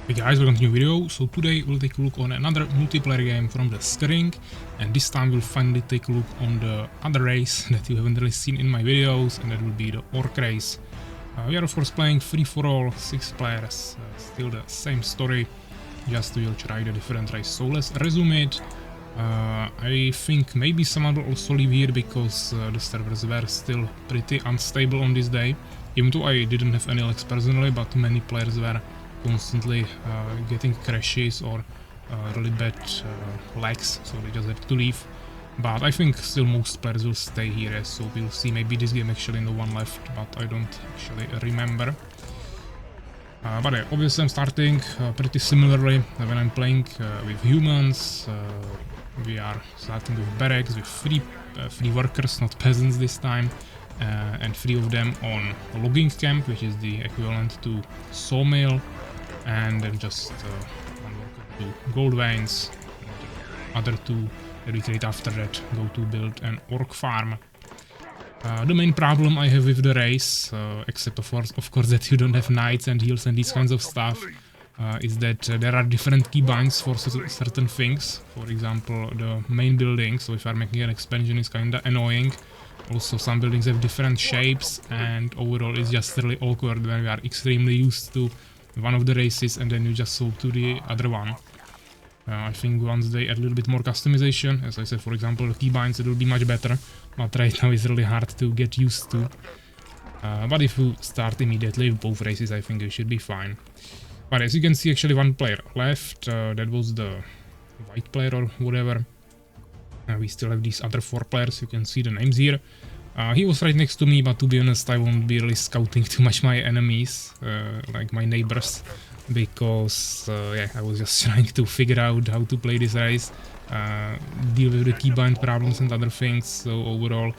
Hey guys, welcome to a new video. So today we'll take a look on another multiplayer game from the Scouring, and this time we'll finally take a look on the other race that you haven't really seen in my videos, and that will be the Orc race. We are of course playing free-for-all, 6 players, still the same story, just we'll try the different race. So let's resume it. I think maybe someone will also leave here because the servers were still pretty unstable on this day, even though I didn't have any lags personally, but many players were constantly getting crashes or really bad lags, so they just had to leave. But I think still most players will stay here, so we'll see. Maybe this game actually no one left, but I don't actually remember. But yeah, obviously I'm starting pretty similarly when I'm playing with humans. We are starting with barracks, with three workers, not peasants this time. And 3 of them on logging camp, which is the equivalent to sawmill, and then just 1 worker to gold veins, and other 2 that we create after that go to build an orc farm. The main problem I have with the race, except of course that you don't have knights and heals and these kinds of stuff, is that there are different keybinds for certain things. For example, the main building, so if I'm making an expansion, is kinda annoying. Also, some buildings have different shapes, and overall it's just really awkward when we are extremely used to one of the races and then you just swap to the other one. I think once they add a little bit more customization, as I said, for example, the keybinds, it will be much better, but right now it's really hard to get used to. But if you start immediately with both races, I think you should be fine. But as you can see, actually 1 player left, that was the white player or whatever. We still have these other 4 players, you can see the names here. He was right next to me, but to be honest, I won't be really scouting too much my enemies, like my neighbors, because yeah, I was just trying to figure out how to play this race, deal with the keybind problems and other things. So overall,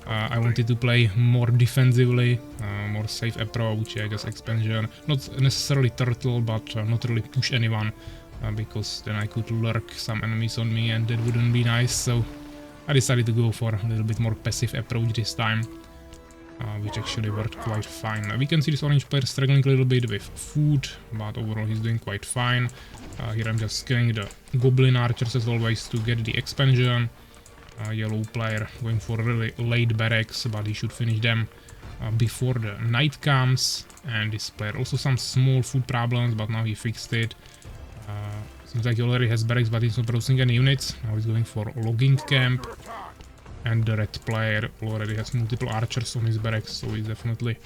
I wanted to play more defensively, more safe approach, yeah, just expansion, not necessarily turtle, but not really push anyone. Because then I could lurk some enemies on me and that wouldn't be nice, so I decided to go for a little bit more passive approach this time, which actually worked quite fine. We can see this orange player struggling a little bit with food, but overall he's doing quite fine. Here I'm just killing the goblin archers as always to get the expansion. Yellow player going for really late barracks, but he should finish them before the night comes. And this player also some small food problems, but now he fixed it. Seems like he already has barracks, but he's not producing any units. Now he's going for logging camp. And the red player already has multiple archers on his barracks, so he's definitely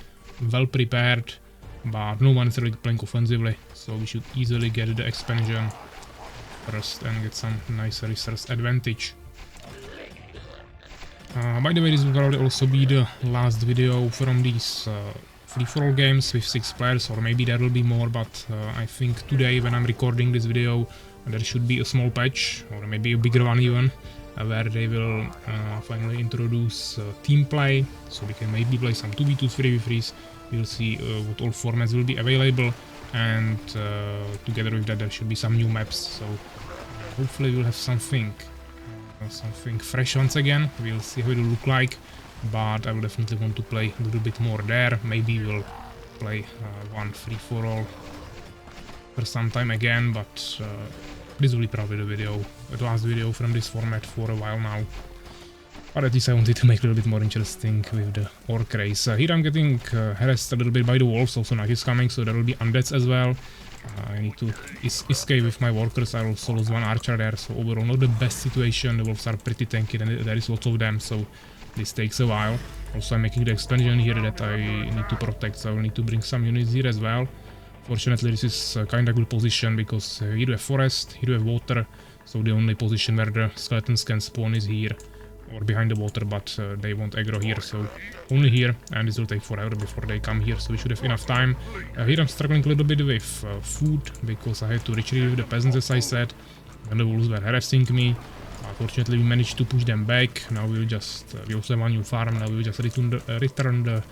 well prepared. But no one is really playing offensively, so we should easily get the expansion first and get some nice resource advantage. By the way, this will probably also be the last video from these free-for-all games with 6 players, or maybe there will be more, but I think today when I'm recording this video there should be a small patch, or maybe a bigger one even, where they will finally introduce team play, so we can maybe play some 2v2s, 3v3s. We'll see what all formats will be available, and together with that there should be some new maps, so hopefully we'll have something fresh once again. We'll see how it will look like. But I will definitely want to play a little bit more there. Maybe we'll play one free-for-all for some time again, but this will be probably the last video from this format for a while now. But at least I wanted to make it a little bit more interesting with the orc race. Here I'm getting harassed a little bit by the wolves, also night is coming, so there will be undeads as well. I need to escape with my workers. I also lose 1 archer there, so overall not the best situation. The wolves are pretty tanky and there is lots of them, so this takes a while. Also I'm making the expansion here that I need to protect, so I will need to bring some units here as well. Fortunately this is a kinda good position because here you have forest, here you have water, so the only position where the skeletons can spawn is here, or behind the water, but they won't aggro here, so only here, and this will take forever before they come here, so we should have enough time. Here I'm struggling a little bit with food, because I had to retrieve the peasants as I said, and the wolves were harassing me. Fortunately we managed to push them back. Now we'll just, we also have 1 new farm, now we'll just return the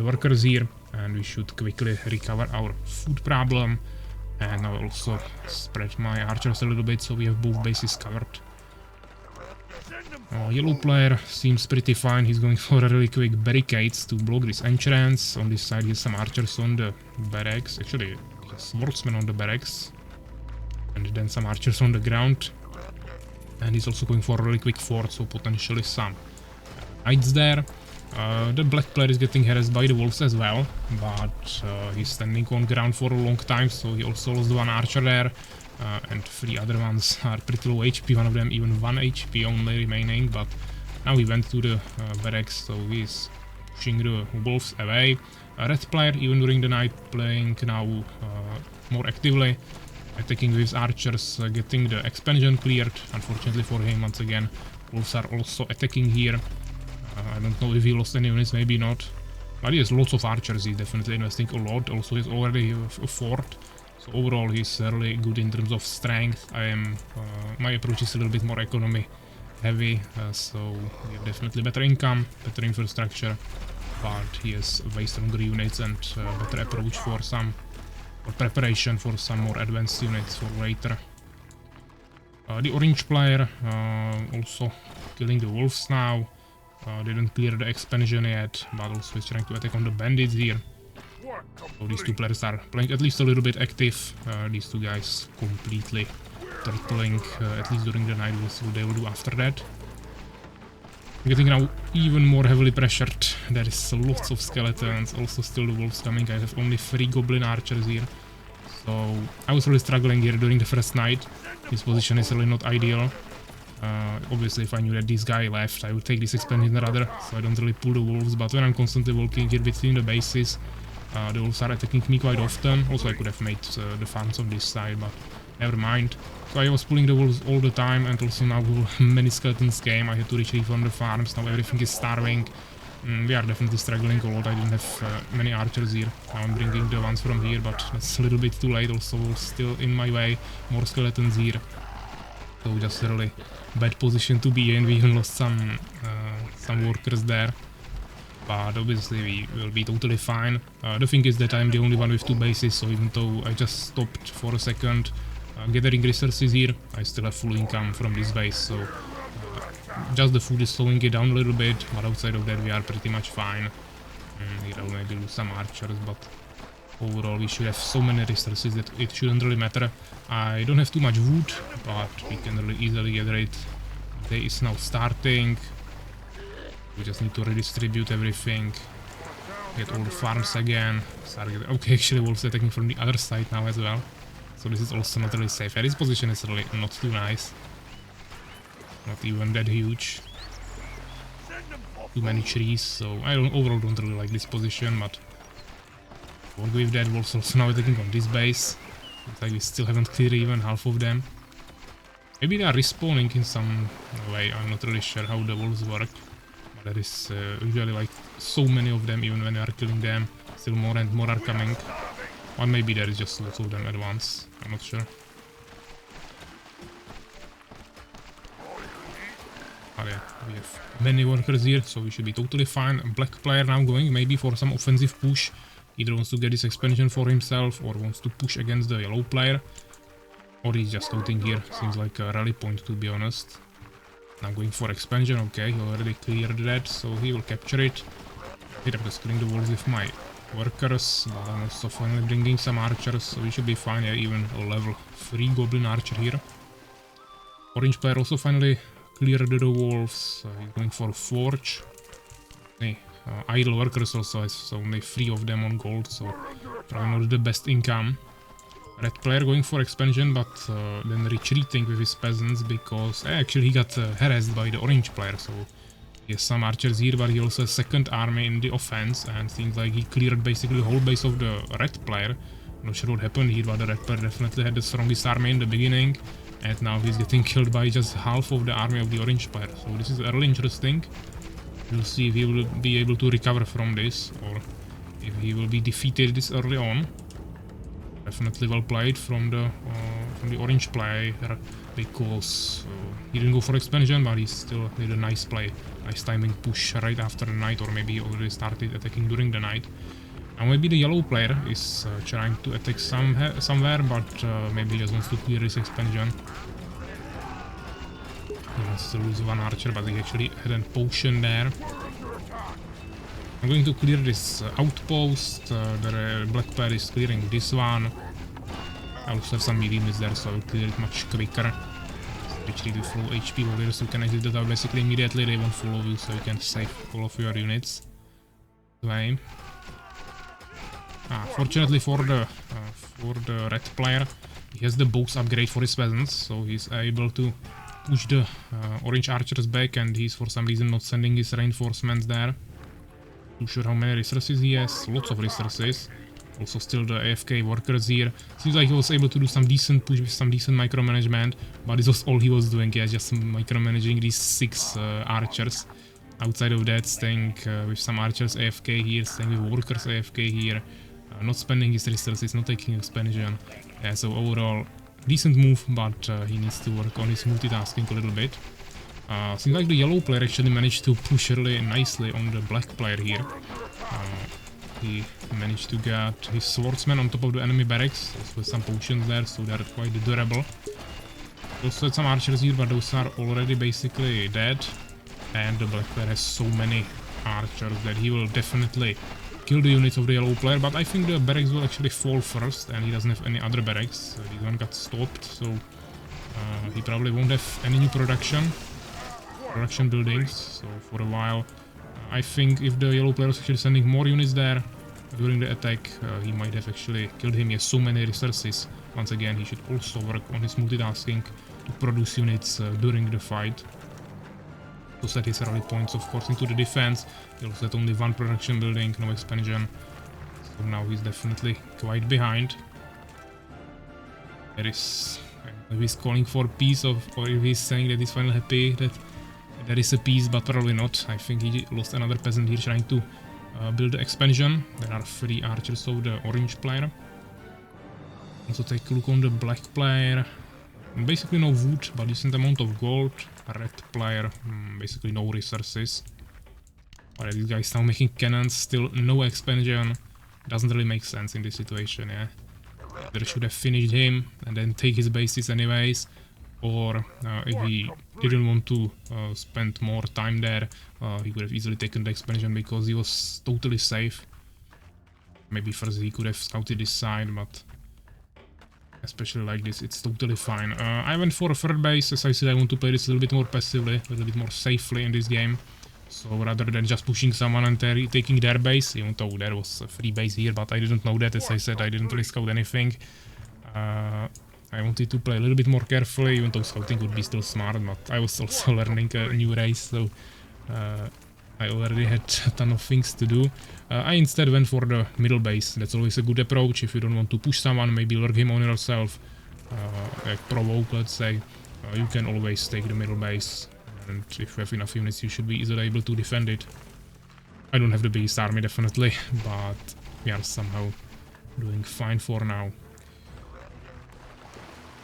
workers here, and we should quickly recover our food problem. And I'll also spread my archers a little bit, so we have both bases covered. Yellow player seems pretty fine. He's going for a really quick barricades to block this entrance. On this side he has some archers on the barracks. Actually, just swordsmen on the barracks. And then some archers on the ground. And he's also going for a really quick fort, so potentially some knights there. The black player is getting harassed by the wolves as well, but he's standing on ground for a long time, so he also lost one archer there. And 3 other ones are pretty low HP, one of them even 1 HP only remaining, but now he went to the barracks, so he's pushing the wolves away. Red player, even during the night, playing now more actively, attacking with his archers, getting the expansion cleared. Unfortunately for him, once again, wolves are also attacking here. I don't know if he lost any units, maybe not. But he has lots of archers, he's definitely investing a lot. Also, he's already a fort. So overall, he's really good in terms of strength. My approach is a little bit more economy heavy, so we have definitely better income, better infrastructure, but he has way stronger units and better approach for some, or preparation for some more advanced units for later. The orange player also killing the wolves now. Didn't clear the expansion yet, but also is trying to attack on the bandits here. So these 2 players are playing at least a little bit active. These 2 guys completely turtling, at least during the night. We'll see what they will do after that. Getting now even more heavily pressured. There is lots of skeletons, also still the wolves coming. I have only 3 goblin archers here. So I was really struggling here during the first night. This position is really not ideal. Obviously, if I knew that this guy left, I would take this expansion rather, so I don't really pull the wolves, but when I'm constantly walking here between the bases, the wolves are attacking me quite often. Also, I could have made the farms on this side, but never mind. So I was pulling the wolves all the time, and also now many skeletons came. I had to retrieve from the farms, now everything is starving. We are definitely struggling a lot. I didn't have many archers here. Now I'm bringing the ones from here, but that's a little bit too late. Also, still in my way, more skeletons here. So just a really bad position to be in. We even lost some workers there, but obviously we will be totally fine. The thing is that I'm the only one with 2 bases, so even though I just stopped for a second gathering resources here, I still have full income from this base, so just the food is slowing it down a little bit, but outside of that we are pretty much fine. Here I'll maybe lose some archers, but overall we should have so many resources that it shouldn't really matter. I don't have too much wood, but we can really easily gather it. Day is now starting. We just need to redistribute everything. Get all the farms again. Okay, actually wolves attacking from the other side now as well. So this is also not really safe. Yeah, this position is really not too nice. Not even that huge. Too many trees, so I overall don't really like this position, but work with that. Wolves also now attacking on this base. Looks like we still haven't cleared even half of them. Maybe they are respawning in some way, I'm not really sure how the wolves work. But there is usually like so many of them, even when we are killing them. Still more and more are coming. Or maybe there is just lots of them at once, I'm not sure. But yeah, we have many workers here, so we should be totally fine. Black player now going maybe for some offensive push. Either wants to get this expansion for himself or wants to push against the yellow player. Or he's just scouting here, seems like a rally point to be honest. Now going for expansion, okay, he already cleared that, so he will capture it. Here I'm just killing the walls with my workers, but I'm also finally bringing some archers, so we should be fine. Yeah, even a level 3 goblin archer here. Orange player also finally cleared the wolves, he's going for a forge. Hey, idle workers also has only 3 of them on gold, so probably not the best income. Red player going for expansion, but then retreating with his peasants because actually he got harassed by the orange player, so he has some archers here, but he also has second army in the offense, and seems like he cleared basically the whole base of the red player. Not sure what happened here, but the red player definitely had the strongest army in the beginning, and now he's getting killed by just half of the army of the orange player, so this is really interesting. We'll see if he will be able to recover from this, or if he will be defeated this early on. Definitely well played from the orange player, because he didn't go for expansion, but he still did a nice play, nice timing push right after the night, or maybe he already started attacking during the night. Now maybe the yellow player is trying to attack somewhere, but maybe he just wants to clear his expansion. He wants to lose one archer, but he actually had a potion there. I'm going to clear this outpost. The black player is clearing this one. I also have some melee units there, so I will clear it much quicker. Retreat with full HP warriors, you can exit the tower basically immediately, they won't follow you, so you can save all of your units. Way. Fortunately for the red player, he has the bows upgrade for his peasants, so he's able to push the orange archers back, and he's for some reason not sending his reinforcements there. Not sure how many resources he has, lots of resources. Also still the AFK workers here. Seems like he was able to do some decent push with some decent micromanagement, but this was all he was doing, yeah, just micromanaging these 6 archers. Outside of that, staying with some archers AFK here, staying with workers AFK here, not spending his resources, not taking expansion. Yeah, so overall, decent move, but he needs to work on his multitasking a little bit. Seems like the yellow player actually managed to push really nicely on the black player here. He managed to get his swordsman on top of the enemy barracks, also with some potions there, so they are quite durable. Also had some archers here, but those are already basically dead. And the black player has so many archers that he will definitely kill the units of the yellow player, but I think the barracks will actually fall first, and he doesn't have any other barracks. This one got stopped, so he probably won't have any new production buildings, so for a while. I think if the yellow player was actually sending more units there during the attack, he might have actually killed him. He has so many resources. Once again, he should also work on his multitasking to produce units during the fight. To set his rally points, of course, into the defense. He also had only one production building, no expansion. So now he's definitely quite behind. There is... if he's calling for peace, or if he's saying that he's finally happy that there is a peace, but probably not. I think he lost another peasant here trying to build the expansion. There are 3 archers of the orange player. Also take a look on the black player. Basically no wood, but decent amount of gold. Red player, basically no resources. Alright, this guy's now making cannons, still no expansion. Doesn't really make sense in this situation, yeah. They should have finished him and then take his bases anyways. Or if he didn't want to spend more time there, he could have easily taken the expansion because he was totally safe. Maybe first he could have scouted this side, but especially like this, it's totally fine. I went for a third base. As I said, I want to play this a little bit more passively, a little bit more safely in this game. So rather than just pushing someone and taking their base, even though there was a free base here, but I didn't know that. As I said, I didn't really scout anything. I wanted to play a little bit more carefully, even though scouting would be still smart, but I was also learning a new race, so I already had a ton of things to do. I instead went for the middle base. That's always a good approach. If you don't want to push someone, maybe lurk him on yourself, like provoke, let's say, you can always take the middle base, and if you have enough units, you should be easily able to defend it. I don't have the biggest army, definitely, but we are somehow doing fine for now.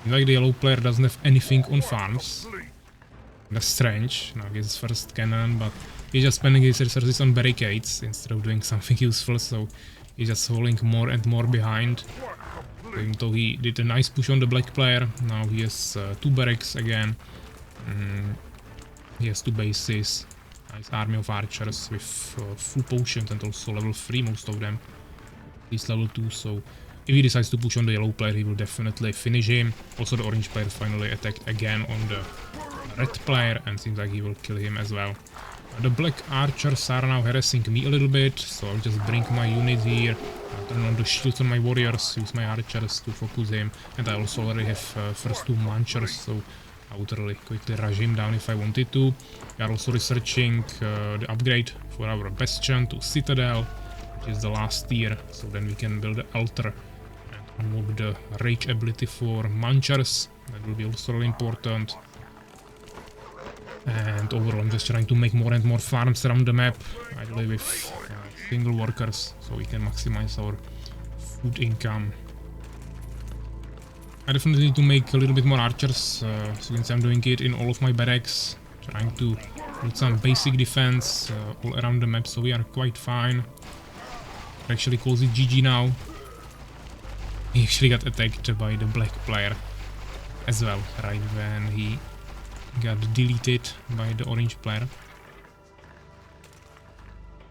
Like the yellow player doesn't have anything on farms. That's strange. Now he has his first cannon, but he's just spending his resources on barricades instead of doing something useful, so he's just falling more and more behind. Even though he did a nice push on the black player, now he has 2 barracks again. He has 2 bases. Nice army of archers with full potions and also level 3, most of them. He's level 2, so if he decides to push on the yellow player, he will definitely finish him. Also the orange player finally attacked again on the red player, and seems like he will kill him as well. The black archers are now harassing me a little bit, so I'll just bring my unit here, turn on the shields on my warriors, use my archers to focus him, and I also already have first 2 munchers, so I would really quickly rush him down if I wanted to. We are also researching the upgrade for our bastion to citadel, which is the last tier, so then we can build the altar and unlock the rage ability for munchers. That will be also really important. And overall, I'm just trying to make more and more farms around the map, ideally with single workers, so we can maximize our food income. I definitely need to make a little bit more archers, since I'm doing it in all of my barracks, trying to build some basic defense all around the map, so we are quite fine. I actually calls it GG now. He actually got attacked by the black player as well, right when he got deleted by the orange player.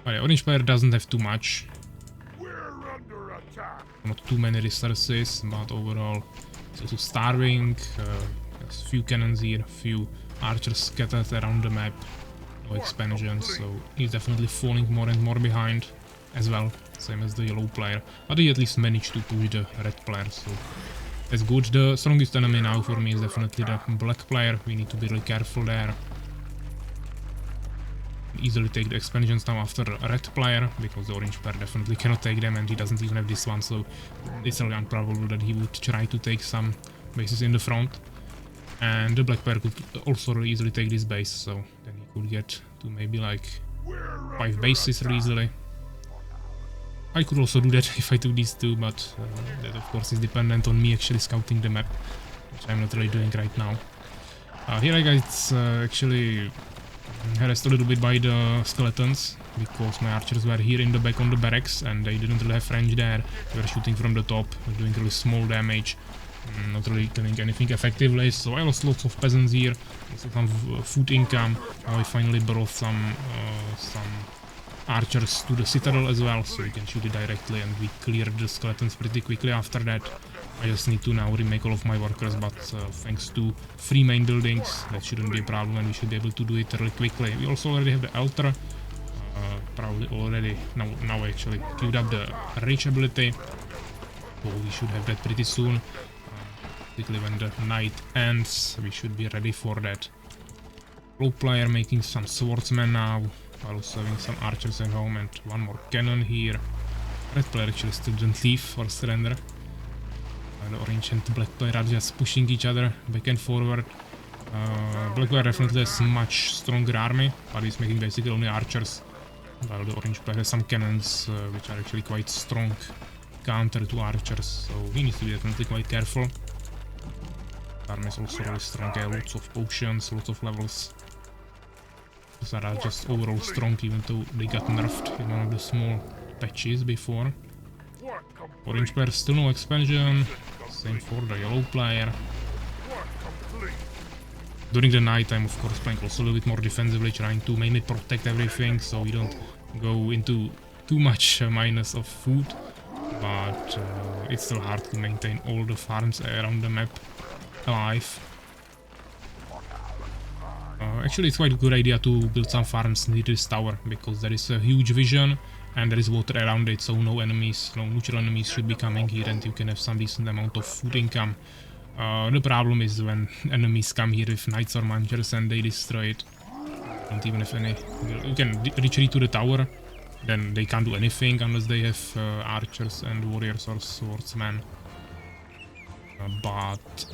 But the orange player doesn't have too much. We're under Not too many resources, but overall it's also starving. There's a few cannons here, a few archers scattered around the map. No expansion, so he's definitely falling more and more behind as well, same as the yellow player. But he at least managed to push the red player, so that's good. The strongest enemy now for me is definitely the black player. We need to be really careful there. Easily take the expansions now after a red player, because the orange player definitely cannot take them, and he doesn't even have this one, so it's really improbable that he would try to take some bases in the front. And the black player could also really easily take this base, so then he could get to maybe like 5 bases really easily. I could also do that if I took these two, but that of course is dependent on me actually scouting the map, which I'm not really doing right now. Here I got actually harassed a little bit by the skeletons, because my archers were here in the back on the barracks and they didn't really have range there. They were shooting from the top, doing really small damage, not really killing anything effectively, so I lost lots of peasants here, also some food income. Now I finally brought some archers to the citadel as well, so we can shoot it directly, and we cleared the skeletons pretty quickly after that. I just need to now remake all of my workers, but thanks to 3 main buildings, that shouldn't be a problem, and we should be able to do it really quickly. We also already have the altar, probably already, now I actually queued up the rage ability, so we should have that pretty soon. Particularly when the night ends, we should be ready for that. Low player making some swordsmen now, while also having some archers at home and 1 more cannon here. Red player actually still didn't leave for surrender. The orange and the black player are just pushing each other back and forward. Black player definitely has much stronger army, but he's making basically only archers, while the orange player has some cannons, which are actually quite strong counter to archers, so he needs to be definitely quite careful. Army is also really strong, lots of potions, lots of levels. Those are just overall strong, even though they got nerfed in one of the small patches before. Orange player still no expansion, same for the yellow player. During the night I'm of course playing also a little bit more defensively, trying to mainly protect everything so we don't go into too much minus of food, but it's still hard to maintain all the farms around the map alive. Actually it's quite a good idea to build some farms near this tower, because there is a huge vision and there is water around it, so no enemies, no neutral enemies should be coming here, and you can have some decent amount of food income. The problem is when enemies come here with knights or munchers and they destroy it. Don't even have any... You can retreat to the tower, then they can't do anything unless they have archers and warriors or swordsmen. But...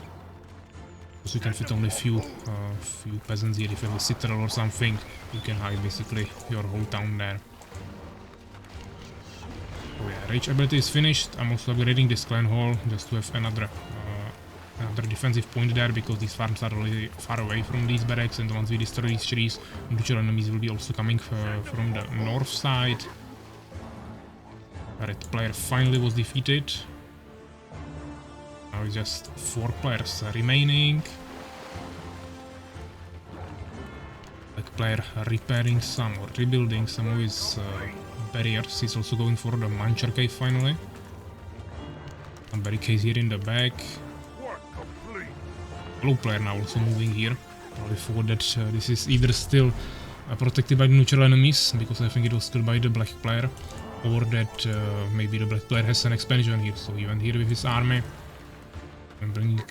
because you can fit only few peasants here. If you have a citadel or something, you can hide basically your whole town there. Oh yeah, rage ability is finished. I'm also upgrading this clan hall just to have another defensive point there, because these farms are really far away from these barracks, and once we destroy these trees, neutral enemies will be also coming from the north side. Red player finally was defeated. Now it's just 4 players remaining. Black player repairing some or rebuilding some of his barriers. He's also going for the Muncher cave finally. Some barricades here in the back. Low player now also moving here. Probably thought that this is either still protected by the neutral enemies, because I think it was still by the black player, or that maybe the black player has an expansion here, so he went here with his army. And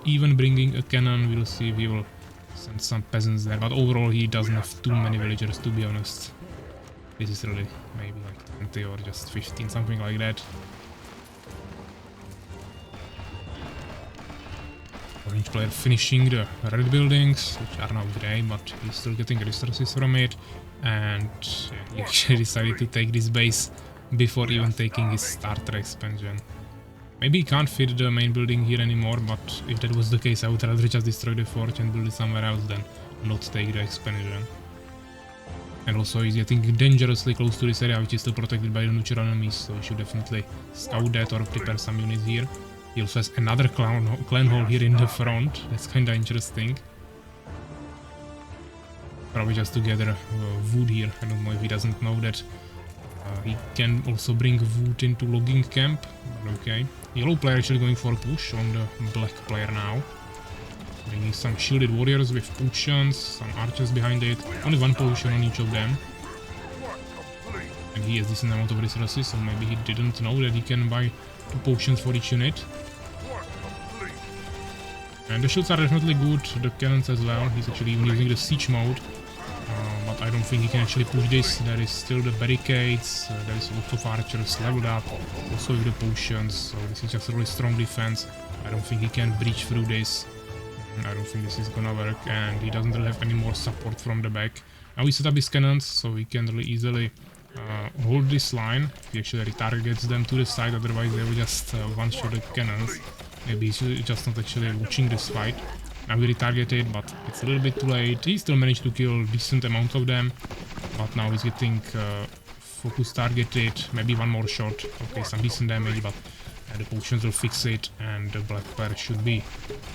even bringing a cannon, we'll see if he will send some peasants there, but overall he doesn't have too many villagers, to be honest. This is really maybe like 20 or just 15, something like that. Orange player finishing the red buildings, which are now grey, but he's still getting resources from it. And he actually decided to take this base before even taking his starter expansion. Maybe he can't fit the main building here anymore, but if that was the case, I would rather just destroy the forge and build it somewhere else than not take the expansion. And also he's getting dangerously close to this area, which is still protected by the neutral enemies, so he should definitely scout that or prepare some units here. He also has another clan hall here in the front, that's kinda interesting. Probably just to gather wood here. I don't know if he doesn't know that He can also bring wood into logging camp, but okay. Yellow player actually going for a push on the black player now. Bringing some shielded warriors with potions, some archers behind it. Only one potion on each of them. And he has decent amount of resources, so maybe he didn't know that he can buy 2 potions for each unit. And the shields are definitely good, the cannons as well. He's actually even using the siege mode. But I don't think he can actually push this. There is still the barricades, there is lots of archers leveled up, also with the potions, so this is just a really strong defense. I don't think he can breach through this. I don't think this is gonna work, and he doesn't really have any more support from the back. Now we set up his cannons, so he can really easily hold this line. He actually retargets them to the side, otherwise they will just one-shot the cannons. Maybe he's just not actually watching this fight. Now we retargeted, but it's a little bit too late. He still managed to kill decent amount of them, but now he's getting focus targeted. Maybe one more shot. Okay, some decent damage, but the potions will fix it, and the black player should be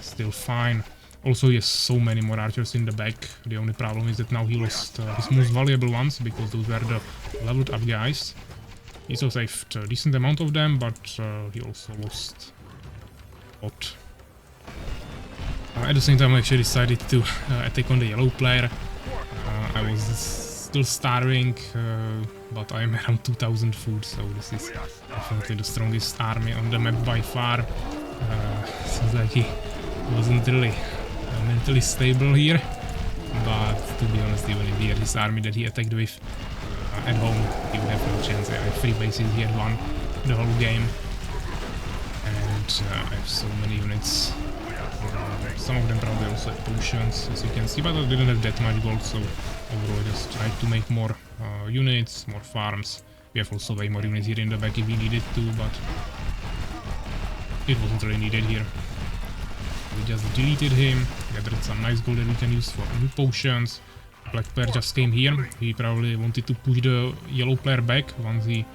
still fine. Also, he has so many more archers in the back. The only problem is that now he lost his most valuable ones, because those were the leveled up guys. He still saved a decent amount of them, but he also lost a lot. At the same time, I actually decided to attack on the yellow player. I was still starving, but I am around 2000 food, so this is definitely the strongest army on the map by far. Seems like he wasn't really mentally stable here, but to be honest, even if he had his army that he attacked with at home, he would have no chance. I have 3 bases, he had 1 the whole game, and I have so many units. Some of them probably also have potions, as you can see, but I didn't have that much gold, so overall I just tried to make more units, more farms. We have also way more units here in the back if we needed to, but it wasn't really needed here. We just deleted him, gathered some nice gold that we can use for new potions. Black player just came here. He probably wanted to push the yellow player back once he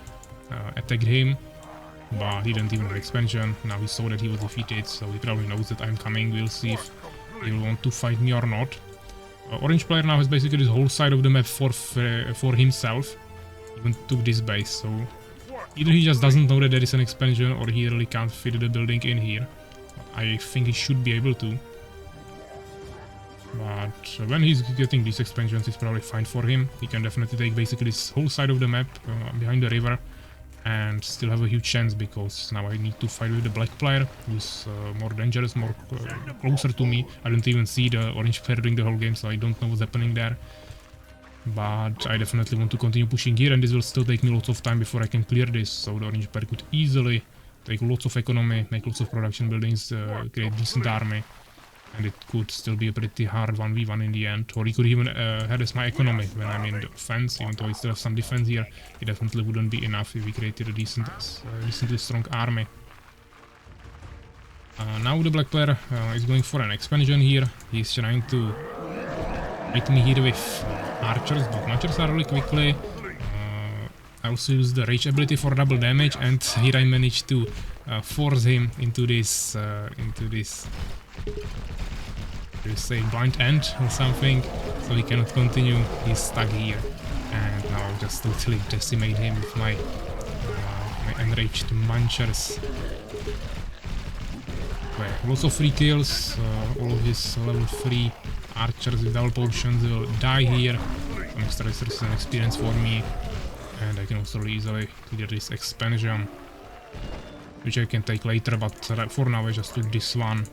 attacked him, but he didn't even have expansion. Now he saw that he was defeated, so he probably knows that I'm coming. We'll see if he will want to fight me or not. Orange player now has basically this whole side of the map for himself. Even took this base, so either he just doesn't know that there is an expansion, or he really can't fit the building in here. I think he should be able to. But when he's getting these expansions, it's probably fine for him. He can definitely take basically this whole side of the map behind the river and still have a huge chance, because now I need to fight with the black player, who's more dangerous, more closer to me. I don't even see the orange player during the whole game, so I don't know what's happening there. But I definitely want to continue pushing here, and this will still take me lots of time before I can clear this, so the orange player could easily take lots of economy, make lots of production buildings, create decent army, and it could still be a pretty hard 1v1 in the end. Or he could even harass my economy when I'm in the offense, even though I still have some defense here. It definitely wouldn't be enough if we created a decently strong army. Now the black player is going for an expansion here. He's trying to hit me here with archers, but archers are really quickly. I also use the rage ability for double damage, and here I managed to force him into this say blind end or something, so he cannot continue. He's stuck here, and now I just totally decimate him with my enraged munchers. Okay, lots of free kills. All of his level 3 archers with double potions will die here. Some extra resources and experience for me, and I can also really easily clear this expansion, which I can take later, but for now I just took this one.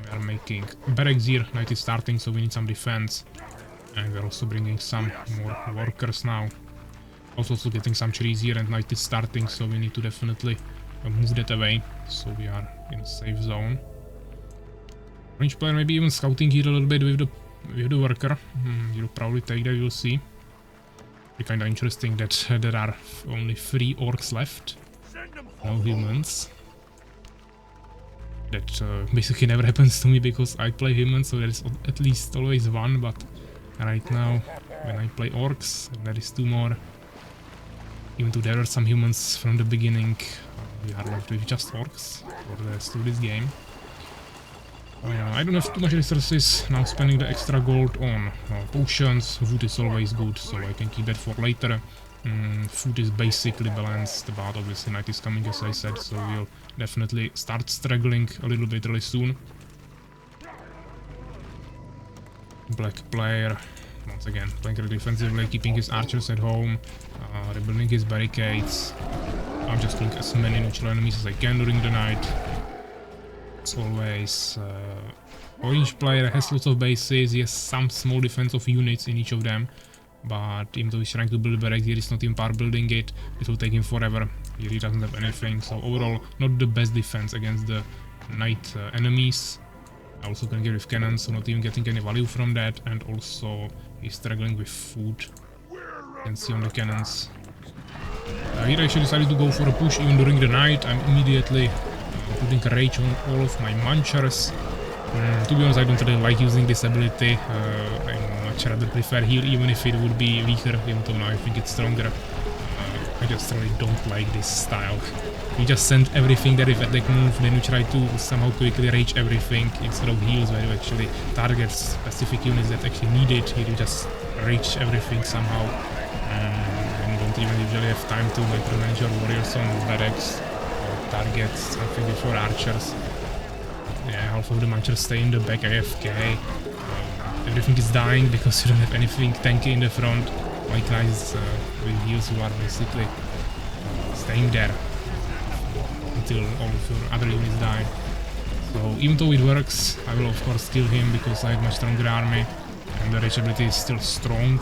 We are making barracks here. Night is starting, so we need some defense, and we're also bringing some more workers now. Also getting some trees here, and night is starting, so we need to definitely move that away, so we are in a safe zone. Orange player maybe even scouting here a little bit with the worker. He'll probably take that, we'll see. It's kinda interesting that there are only 3 orcs left, no humans. That basically never happens to me because I play humans, so there is at least always 1, but right now when I play orcs there is 2 more. Even though there are some humans from the beginning, we are left with just orcs for the rest of this game. I don't have too much resources, now spending the extra gold on potions. Wood is always good, so I can keep that for later. Food is basically balanced, but obviously night is coming, as I said, so we'll definitely start struggling a little bit really soon. Black player, once again, playing really defensively, keeping his archers at home, rebuilding his barricades. I'm just killing as many neutral enemies as I can during the night. As always, orange player has lots of bases, he has some small defensive units in each of them. But even though he's trying to build a barrack here, he's not in power building it. It will take him forever. Here he doesn't have anything, so overall not the best defense against the night enemies. I also can get with cannons, so not even getting any value from that, and also he's struggling with food. You can see on the cannons. Here I actually decided to go for a push even during the night. I'm immediately putting a rage on all of my munchers. To be honest, I don't really like using this ability. I much rather prefer heal, even if it would be weaker, even though now I think it's stronger. I just really don't like this style. You just send everything there with attack move, then you try to somehow quickly rage everything instead of heals, where you actually target specific units that actually need it. Here you just rage everything somehow, and you don't even usually have time to micromanage your warriors on barracks or target something before archers. Yeah, half of the munchers stay in the back AFK. Everything is dying because you don't have anything tanky in the front. My guys with heals who are basically staying there until all of your other units die. So even though it works, I will of course kill him because I have much stronger army and the rage ability is still strong.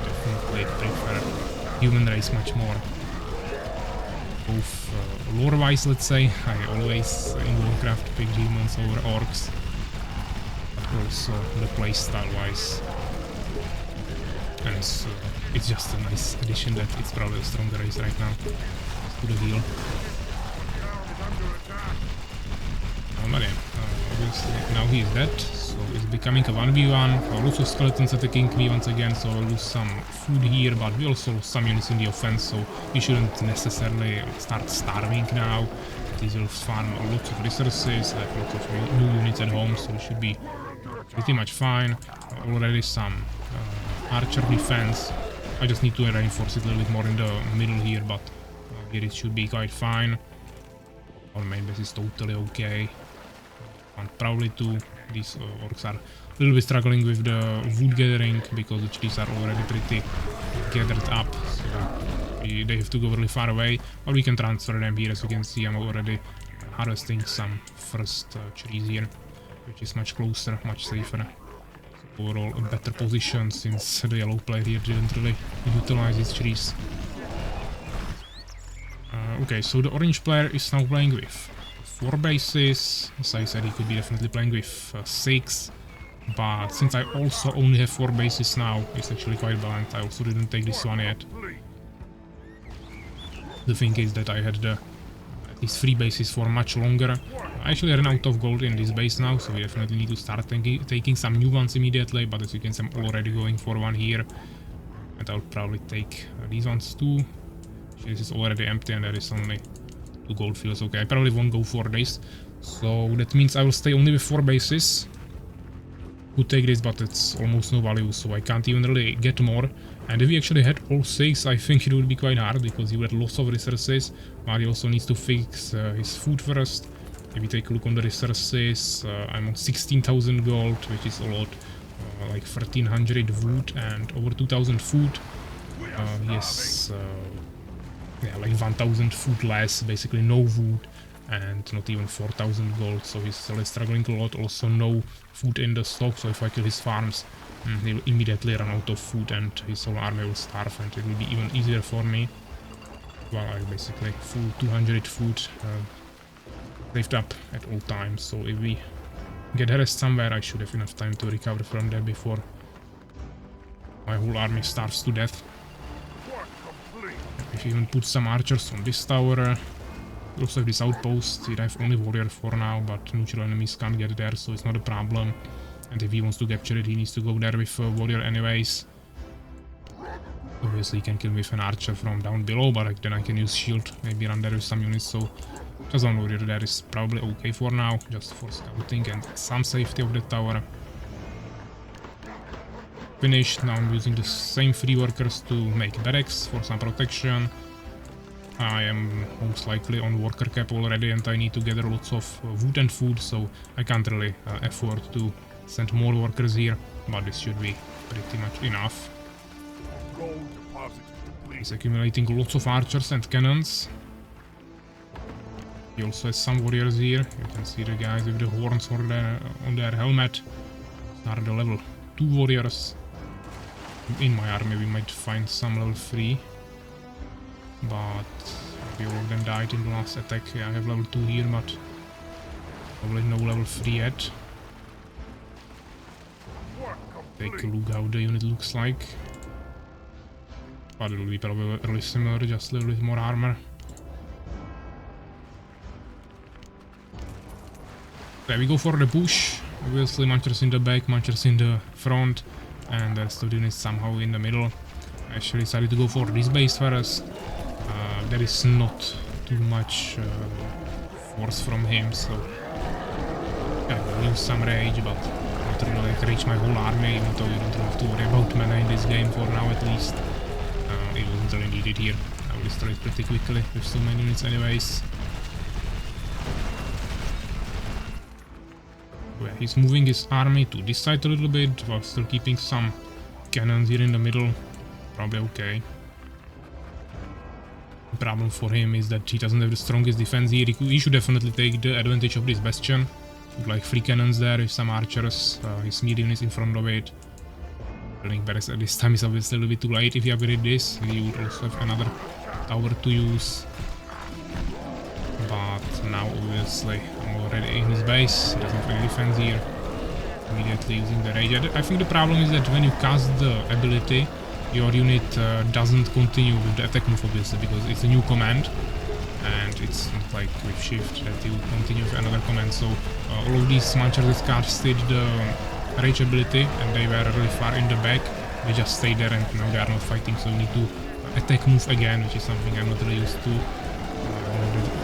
Definitely prefer human race much more. Both lore-wise, let's say, I always in Warcraft pick demons over orcs, but also the playstyle-wise. And it's just a nice addition that it's probably a stronger race right now. To the heal. But yeah, obviously now he is dead, so it's becoming a 1v1. Lots of skeletons attacking me once again, so I'll lose some food here, but we also lose some units in the offense, so we shouldn't necessarily start starving now. These will farm lots of resources, I have lots of new units at home, so we should be pretty much fine. Already some archer defense. I just need to reinforce it a little bit more in the middle here, but here it should be quite fine. Our main base is totally okay. And probably too, these orcs are a little bit struggling with the wood gathering because the trees are already pretty gathered up, so they have to go really far away, or we can transfer them here. As you can see, I'm already harvesting some first trees here, which is much closer, much safer. So overall a better position since the yellow player here didn't really utilize his trees. Okay, so the orange player is now playing with 4 bases. As I said, he could be definitely playing with 6, but since I also only have 4 bases now, it's actually quite balanced. I also didn't take this one yet. The thing is that I had at least 3 bases for much longer. I actually ran out of gold in this base now, so we definitely need to start taking some new ones immediately, but as you can see, I'm already going for one here. And I'll probably take these ones too. This is already empty and there is only 2 gold fields. Okay, I probably won't go for this. So that means I will stay only with 4 bases. Could take this, but it's almost no value, so I can't even really get more. And if he actually had all 6, I think it would be quite hard because he would have lots of resources. But he also needs to fix his food first. If we take a look on the resources, I'm on 16,000 gold, which is a lot. Like 1,300 wood and over 2,000 food. Yes. Yeah, like 1,000 food less, basically no wood, and not even 4,000 gold, so he's still struggling a lot. Also no food in the stock, so if I kill his farms, he'll immediately run out of food and his whole army will starve, and it will be even easier for me. Well, I basically full 200 food saved up at all times, so if we get harassed somewhere, I should have enough time to recover from there before my whole army starves to death. If you even put some archers on this tower, we also have this outpost. I have only warrior for now, but neutral enemies can't get there, so it's not a problem. And if he wants to capture it, he needs to go there with a warrior anyways. Obviously he can kill me with an archer from down below, but then I can use shield, maybe run there with some units, so just one warrior there is probably okay for now, just for scouting and some safety of the tower. finished. Now I'm using the same 3 workers to make barracks for some protection. I am most likely on worker cap already and I need to gather lots of wood and food, so I can't really afford to send more workers here, but this should be pretty much enough. He's accumulating lots of archers and cannons. He also has some warriors here. You can see the guys with the horns on their helmet. These are the level 2 warriors. In my army we might find some level 3. But maybe all of them died in the last attack. Yeah, I have level 2 here, but probably no level 3 yet. Take a look how the unit looks like. But it will be probably really similar, just a little bit more armor. There we go for the push. Obviously Munchers in the back, Munchers in the front, and the rest of the units somehow in the middle. I actually decided to go for this base first. There is not too much force from him, so I will use some rage, but not really reach my whole army, even though you don't have to worry about mana in this game for now at least. It wasn't really needed here. I will destroy it pretty quickly with so many units anyways. So yeah, he's moving his army to this side a little bit, while still keeping some cannons here in the middle. Probably okay. The problem for him is that he doesn't have the strongest defense here. He should definitely take the advantage of this bastion. With like 3 cannons there with some archers, his medium is in front of it. Building barracks at this time is obviously a little bit too late. If you upgrade this, you would also have another tower to use. But now obviously I'm already in his base, he doesn't have any defense here. Immediately using the rage. I think the problem is that when you cast the ability, your unit doesn't continue with the attack move obviously, because it's a new command. And it's not like with shift that you continue with another command. So all of these Munchers casted the rage ability and they were really far in the back. They just stayed there and now they are not fighting, so you need to attack move again, which is something I'm not really used to.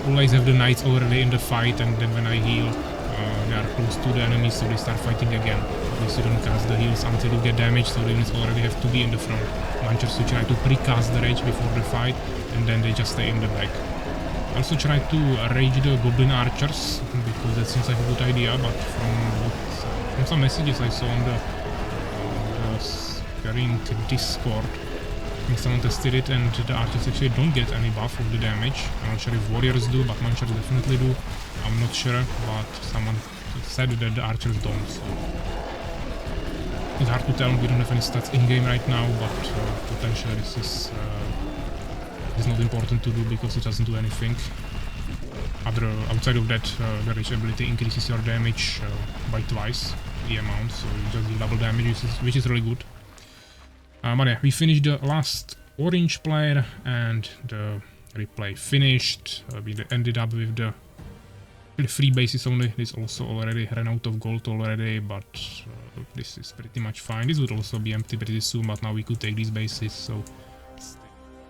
Always have the knights already in the fight, and then when I heal they are close to the enemies, so they start fighting again. Because you don't cast the heals until you get damage, so the units already have to be in the front. Munchers to try to pre-cast the rage before the fight, and then they just stay in the back. I also try to rage the goblin archers, because that seems like a good idea, but from some messages I saw on the Scouring Discord, I think someone tested it and the archers actually don't get any buff of the damage. I'm not sure if warriors do, but Munchers definitely do. I'm not sure, but someone said that the archers don't, so it's hard to tell. We don't have any stats in-game right now, but potentially this is not important to do because it doesn't do anything. Outside of that, the rage ability increases your damage by twice the amount, so you just do double damage, which is really good. But yeah, we finished the last orange player and the replay finished. We ended up with the 3 bases only. This also already ran out of gold already, but this is pretty much fine. This would also be empty pretty soon, but now we could take these bases, so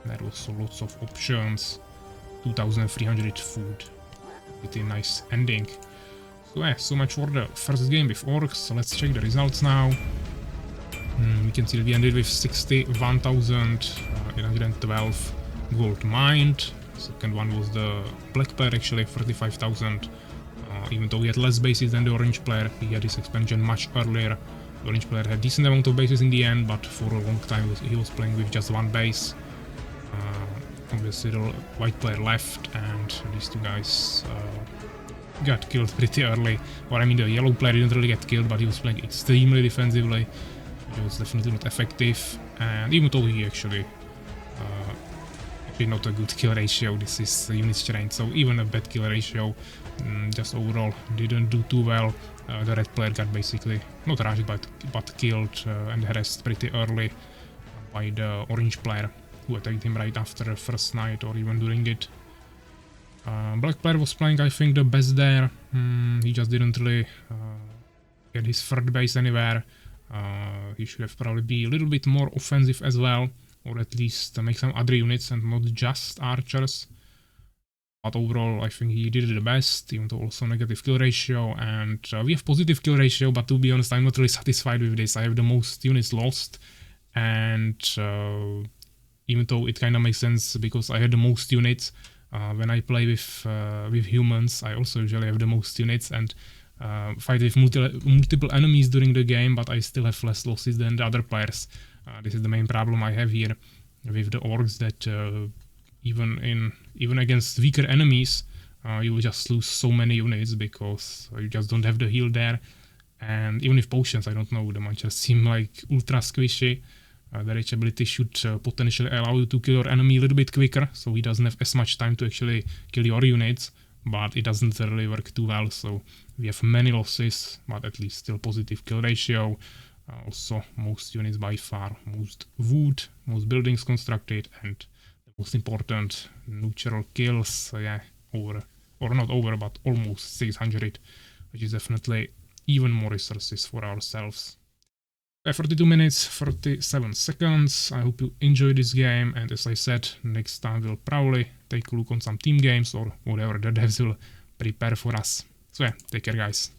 there was lots of options. 2300 food. Pretty nice ending. So yeah, so much for the first game with Orcs. So let's check the results now. We can see that we ended with 61,812 gold mined. Second one was the black player, actually 35,000. Even though he had less bases than the orange player, he had his expansion much earlier. The orange player had decent amount of bases in the end, but for a long time he was playing with just 1 base. Obviously the white player left and these 2 guys got killed pretty early. Or I mean, the yellow player didn't really get killed, but he was playing extremely defensively. It was definitely not effective, and even though he actually not a good kill ratio, this is unit strength, so even a bad kill ratio just overall didn't do too well. The red player got basically not rushed but killed and harassed pretty early by the orange player, who attacked him right after the first night or even during it. Black player was playing, I think, the best there. He just didn't really get his third base anywhere. He should have probably be a little bit more offensive as well, or at least make some other units and not just archers. but overall I think he did the best, even though also negative kill ratio, and we have positive kill ratio, but to be honest I'm not really satisfied with this. I have the most units lost, and even though it kind of makes sense because I had the most units, when I play with humans I also usually have the most units and fight with multiple enemies during the game, but I still have less losses than the other players. This is the main problem I have here with the orcs, that even against weaker enemies you will just lose so many units because you just don't have the heal there. And even with potions, I don't know, the monsters seem like ultra squishy. The rage ability should potentially allow you to kill your enemy a little bit quicker, so he doesn't have as much time to actually kill your units, but it doesn't really work too well, so we have many losses, but at least still positive kill ratio. Also most units by far, most wood, most buildings constructed, and the most important, neutral kills, over, or not over, but almost 600, which is definitely even more resources for ourselves. 42 minutes, 47 seconds. I hope you enjoyed this game, and as I said, next time we'll probably take a look on some team games or whatever the devs will prepare for us. So yeah, take care guys.